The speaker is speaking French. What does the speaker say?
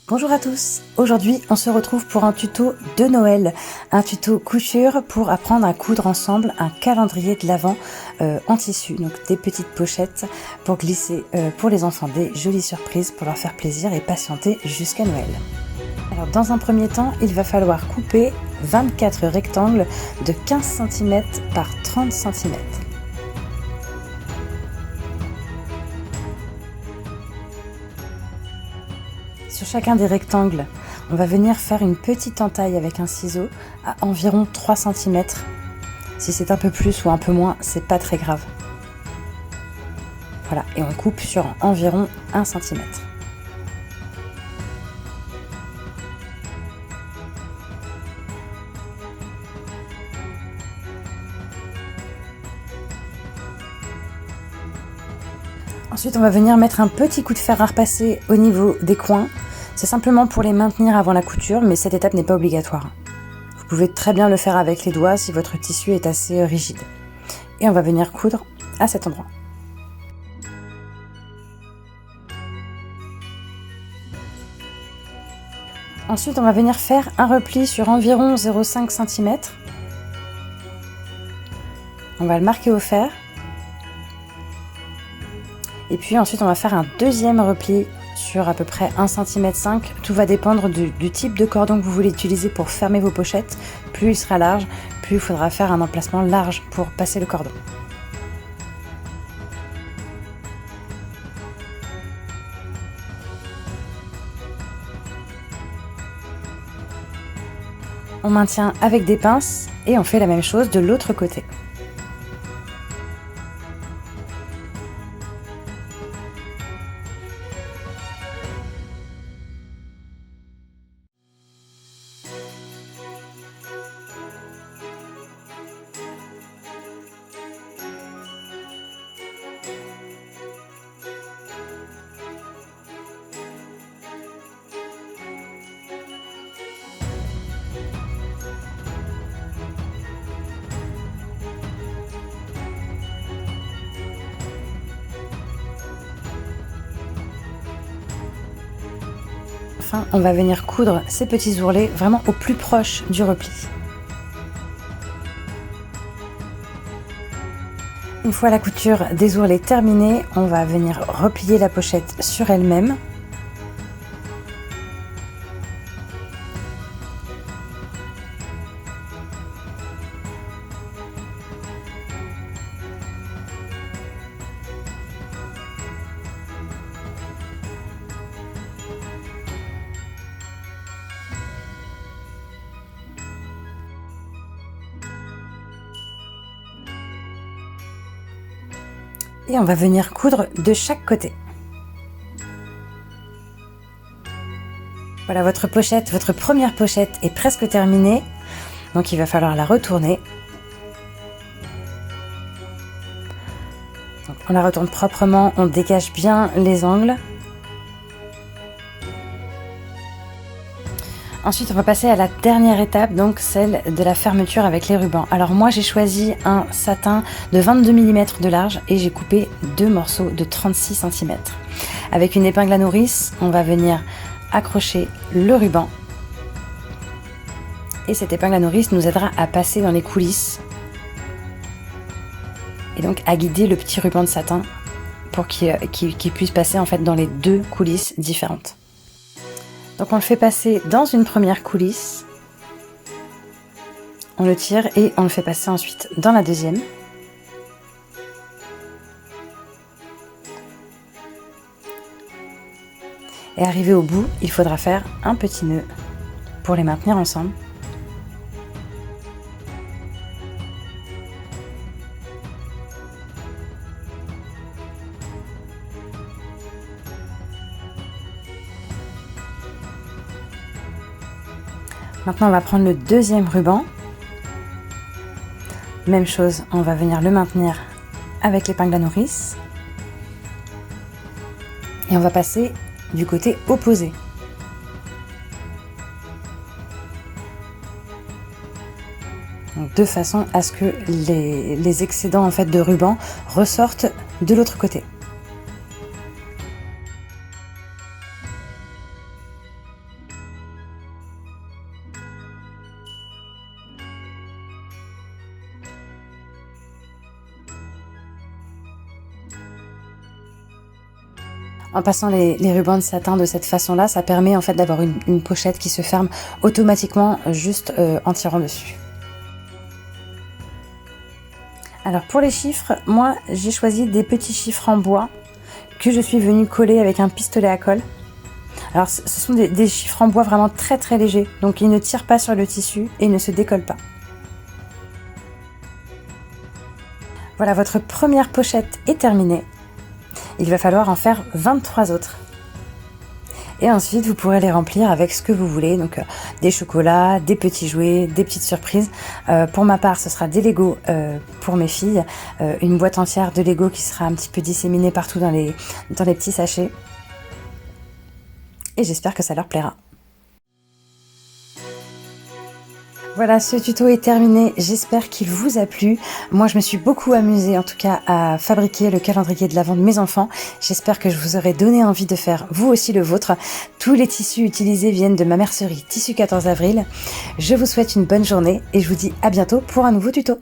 Bonjour à tous, aujourd'hui on se retrouve pour un tuto de Noël, un tuto couture pour apprendre à coudre ensemble un calendrier de l'Avent en tissu, donc des petites pochettes pour glisser pour les enfants des jolies surprises pour leur faire plaisir et patienter jusqu'à Noël. Alors dans un premier temps, il va falloir couper 24 rectangles de 15 cm par 30 cm. Sur chacun des rectangles, on va venir faire une petite entaille avec un ciseau à environ 3 cm. Si c'est un peu plus ou un peu moins, c'est pas très grave. Voilà, et on coupe sur environ 1 cm. Ensuite, on va venir mettre un petit coup de fer à repasser au niveau des coins. C'est simplement pour les maintenir avant la couture, mais cette étape n'est pas obligatoire. Vous pouvez très bien le faire avec les doigts si votre tissu est assez rigide. Et on va venir coudre à cet endroit. Ensuite, on va venir faire un repli sur environ 0,5 cm. On va le marquer au fer. Et puis ensuite, on va faire un deuxième repli sur à peu près 1,5 cm. Tout va dépendre du type de cordon que vous voulez utiliser pour fermer vos pochettes. Plus il sera large, plus il faudra faire un emplacement large pour passer le cordon. On maintient avec des pinces et on fait la même chose de l'autre côté. Enfin, on va venir coudre ces petits ourlets vraiment au plus proche du repli. Une fois la couture des ourlets terminée, on va venir replier la pochette sur elle-même. Et on va venir coudre de chaque côté. Voilà, votre pochette, votre première pochette est presque terminée. Donc il va falloir la retourner. Donc, on la retourne proprement, on dégage bien les angles. Ensuite, on va passer à la dernière étape, donc celle de la fermeture avec les rubans. Alors moi, j'ai choisi un satin de 22 mm de large et j'ai coupé deux morceaux de 36 cm. Avec une épingle à nourrice, on va venir accrocher le ruban. Et cette épingle à nourrice nous aidera à passer dans les coulisses. Et donc à guider le petit ruban de satin pour qu'il puisse passer en fait dans les deux coulisses différentes. Donc on le fait passer dans une première coulisse, on le tire et on le fait passer ensuite dans la deuxième. Et arrivé au bout, il faudra faire un petit nœud pour les maintenir ensemble. Maintenant, on va prendre le deuxième ruban. Même chose, on va venir le maintenir avec l'épingle à nourrice. Et on va passer du côté opposé. Donc, de façon à ce que les excédents en fait de ruban ressortent de l'autre côté. En passant les rubans de satin de cette façon-là, ça permet en fait d'avoir une pochette qui se ferme automatiquement juste en tirant dessus. Alors pour les chiffres, moi j'ai choisi des petits chiffres en bois que je suis venue coller avec un pistolet à colle. Alors ce sont des chiffres en bois vraiment très très légers, donc ils ne tirent pas sur le tissu et ils ne se décollent pas. Voilà, votre première pochette est terminée. Il va falloir en faire 23 autres. Et ensuite, vous pourrez les remplir avec ce que vous voulez, donc des chocolats, des petits jouets, des petites surprises. Pour ma part, ce sera des Lego pour mes filles, une boîte entière de Lego qui sera un petit peu disséminée partout dans les petits sachets. Et j'espère que ça leur plaira. Voilà, ce tuto est terminé, j'espère qu'il vous a plu. Moi, je me suis beaucoup amusée en tout cas à fabriquer le calendrier de l'Avent de mes enfants. J'espère que je vous aurai donné envie de faire vous aussi le vôtre. Tous les tissus utilisés viennent de ma mercerie Tissus 14 avril. Je vous souhaite une bonne journée et je vous dis à bientôt pour un nouveau tuto.